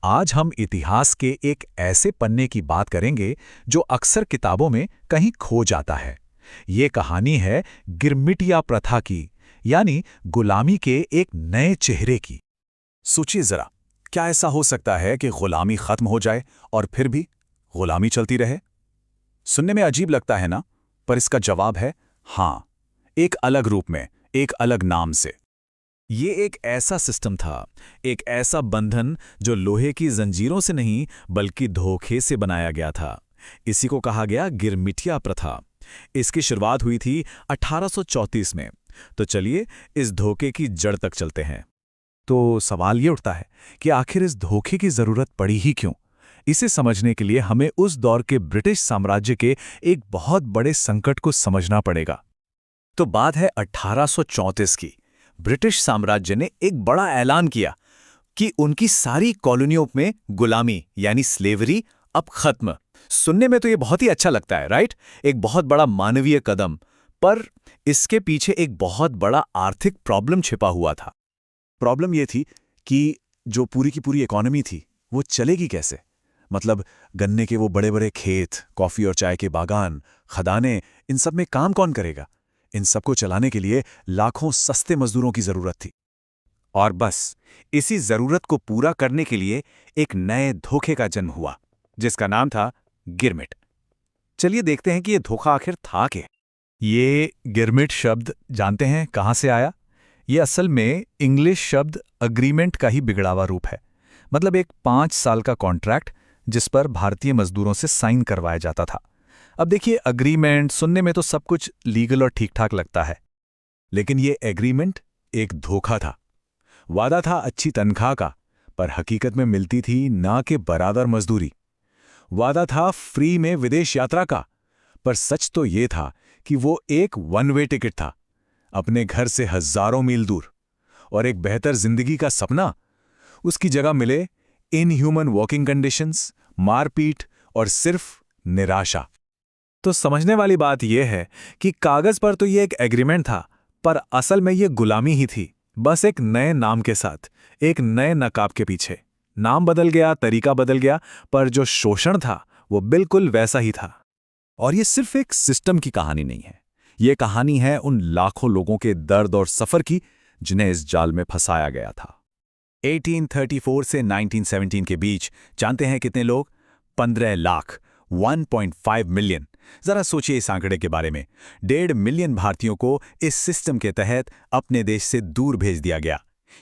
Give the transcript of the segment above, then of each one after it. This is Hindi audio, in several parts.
आज हम इतिहास के एक ऐसे पन्ने की बात करेंगे जो अक्सर किताबों में कहीं खो जाता है। ये कहानी है गिरमिटिया प्रथा की, यानी गुलामी के एक नए चेहरे की। सोचिए जरा, क्या ऐसा हो सकता है कि गुलामी खत्म हो जाए और फिर भी गुलामी चलती रहे? सुनने में अजीब लगता है ना, पर इसका जवाब है हाँ, एक अलग रूप में, एक अलग नाम से। ये एक ऐसा सिस्टम था, एक ऐसा बंधन जो लोहे की जंजीरों से नहीं बल्कि धोखे से बनाया गया था। इसी को कहा गया गिरमिटिया प्रथा। इसकी शुरुआत हुई थी 1834 में। तो चलिए इस धोखे की जड़ तक चलते हैं। तो सवाल ये उठता है कि आखिर इस धोखे की जरूरत पड़ी ही क्यों? इसे समझने के लिए हमें उस दौर के ब्रिटिश साम्राज्य के एक बहुत बड़े संकट को समझना पड़ेगा। तो बात है 1834 की। ब्रिटिश साम्राज्य ने एक बड़ा ऐलान किया कि उनकी सारी कॉलोनियों में गुलामी यानी स्लेवरी अब खत्म। सुनने में तो ये बहुत ही अच्छा लगता है, राइट? एक बहुत बड़ा मानवीय कदम, पर इसके पीछे एक बहुत बड़ा आर्थिक प्रॉब्लम छिपा हुआ था। प्रॉब्लम ये थी कि जो पूरी की पूरी इकोनॉमी थी वो चलेगी कैसे? मतलब गन्ने के वो बड़े बड़े खेत, कॉफी और चाय के बागान, खदानें, इन सब में काम कौन करेगा? इन सबको चलाने के लिए लाखों सस्ते मजदूरों की जरूरत थी। और बस इसी जरूरत को पूरा करने के लिए एक नए धोखे का जन्म हुआ, जिसका नाम था गिरमिट। चलिए देखते हैं कि यह धोखा आखिर था क्या। ये गिरमिट शब्द जानते हैं कहां से आया? ये असल में इंग्लिश शब्द अग्रीमेंट का ही बिगड़ावा रूप है। मतलब एक 5 साल का कॉन्ट्रैक्ट जिस पर भारतीय मजदूरों से साइन करवाया जाता था। अब देखिए, अग्रीमेंट सुनने में तो सब कुछ लीगल और ठीक ठाक लगता है, लेकिन ये एग्रीमेंट एक धोखा था। वादा था अच्छी तनख्वाह का, पर हकीकत में मिलती थी ना के बराबर मजदूरी। वादा था फ्री में विदेश यात्रा का, पर सच तो ये था कि वो एक वन वे टिकट था, अपने घर से हजारों मील दूर। और एक बेहतर जिंदगी का सपना, उसकी जगह मिले इनह्यूमन वर्किंग कंडीशंस, मारपीट और सिर्फ निराशा। तो समझने वाली बात यह है कि कागज पर तो ये एक एग्रीमेंट था, पर असल में ये गुलामी ही थी, बस एक नए नाम के साथ, एक नए नकाब के पीछे। नाम बदल गया, तरीका बदल गया, पर जो शोषण था वो बिल्कुल वैसा ही था। और ये सिर्फ एक सिस्टम की कहानी नहीं है, ये कहानी है उन लाखों लोगों के दर्द और सफर की जिन्हें इस जाल में फंसाया गया था। 1834 से 1917 के बीच जानते हैं कितने लोग? 15 लाख, 1.5 मिलियन। जरा सोचिए इस आंकड़े के बारे में। 1.5 मिलियन भारतीयों को इस सिस्टम के तहत अपने देश से दूर भेज दिया गया।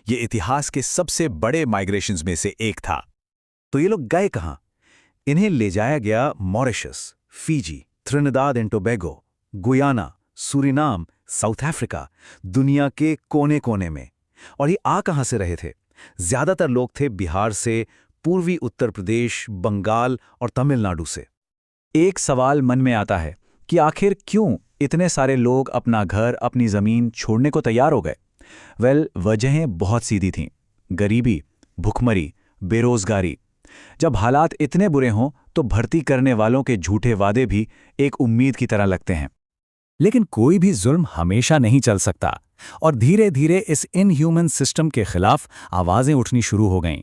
ये इतिहास के सबसे बड़े माइग्रेशंस में से एक था। तो ये लोग गए कहां? इन्हें ले जाया गया Mauritius, Fiji, Trinidad and Tobago, Guyana, Suriname, south Africa, दुनिया के कोने कोने में। और ये आ कहां से रहे थे? ज्यादातर लोग थे बिहार से, पूर्वी उत्तर प्रदेश, बंगाल और तमिलनाडु से। एक सवाल मन में आता है कि आखिर क्यों इतने सारे लोग अपना घर, अपनी जमीन छोड़ने को तैयार हो गए? वजहें बहुत सीधी थीं। गरीबी, भुखमरी, बेरोजगारी। जब हालात इतने बुरे हों तो भर्ती करने वालों के झूठे वादे भी एक उम्मीद की तरह लगते हैं। लेकिन कोई भी जुल्म हमेशा नहीं चल सकता, और धीरे धीरे इस इनह्यूमन सिस्टम के खिलाफ आवाजें उठनी शुरू हो गईं।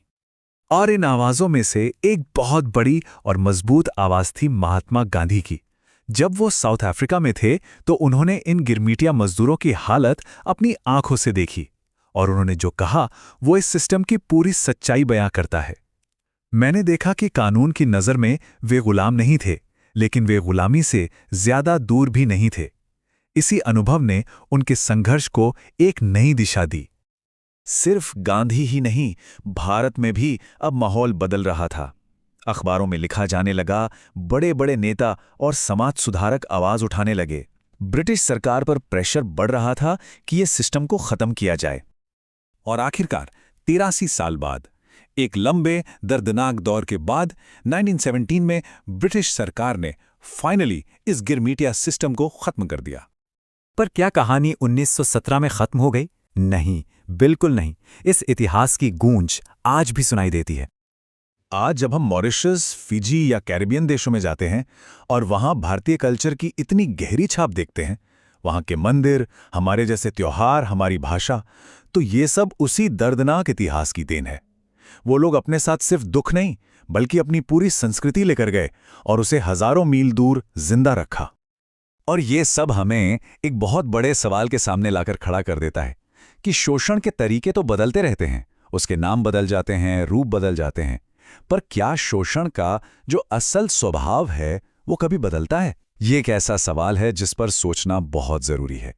और इन आवाजों में से एक बहुत बड़ी और मजबूत आवाज थी महात्मा गांधी की। जब वो साउथ अफ्रीका में थे तो उन्होंने इन गिरमिटिया मजदूरों की हालत अपनी आंखों से देखी, और उन्होंने जो कहा वो इस सिस्टम की पूरी सच्चाई बयां करता है। मैंने देखा कि कानून की नजर में वे गुलाम नहीं थे, लेकिन वे गुलामी से ज्यादा दूर भी नहीं थे। इसी अनुभव ने उनके संघर्ष को एक नई दिशा दी। सिर्फ गांधी ही नहीं, भारत में भी अब माहौल बदल रहा था। अखबारों में लिखा जाने लगा, बड़े बड़े नेता और समाज सुधारक आवाज उठाने लगे। ब्रिटिश सरकार पर प्रेशर बढ़ रहा था कि यह सिस्टम को खत्म किया जाए। और आखिरकार 83 साल बाद, एक लंबे दर्दनाक दौर के बाद 1917 में ब्रिटिश सरकार ने फाइनली इस गिरमिटिया सिस्टम को खत्म कर दिया। पर क्या कहानी 1917 में खत्म हो गई? नहीं, बिल्कुल नहीं। इस इतिहास की गूंज आज भी सुनाई देती है। आज जब हम मॉरिशस, फिजी या कैरिबियन देशों में जाते हैं और वहां भारतीय कल्चर की इतनी गहरी छाप देखते हैं, वहां के मंदिर, हमारे जैसे त्योहार, हमारी भाषा, तो ये सब उसी दर्दनाक इतिहास की देन है। वो लोग अपने साथ सिर्फ दुख नहीं, बल्कि अपनी पूरी संस्कृति लेकर गए और उसे हजारों मील दूर जिंदा रखा। और ये सब हमें एक बहुत बड़े सवाल के सामने लाकर खड़ा कर देता है कि शोषण के तरीके तो बदलते रहते हैं, उसके नाम बदल जाते हैं, रूप बदल जाते हैं, पर क्या शोषण का जो असल स्वभाव है वो कभी बदलता है? ये एक ऐसा सवाल है जिस पर सोचना बहुत जरूरी है।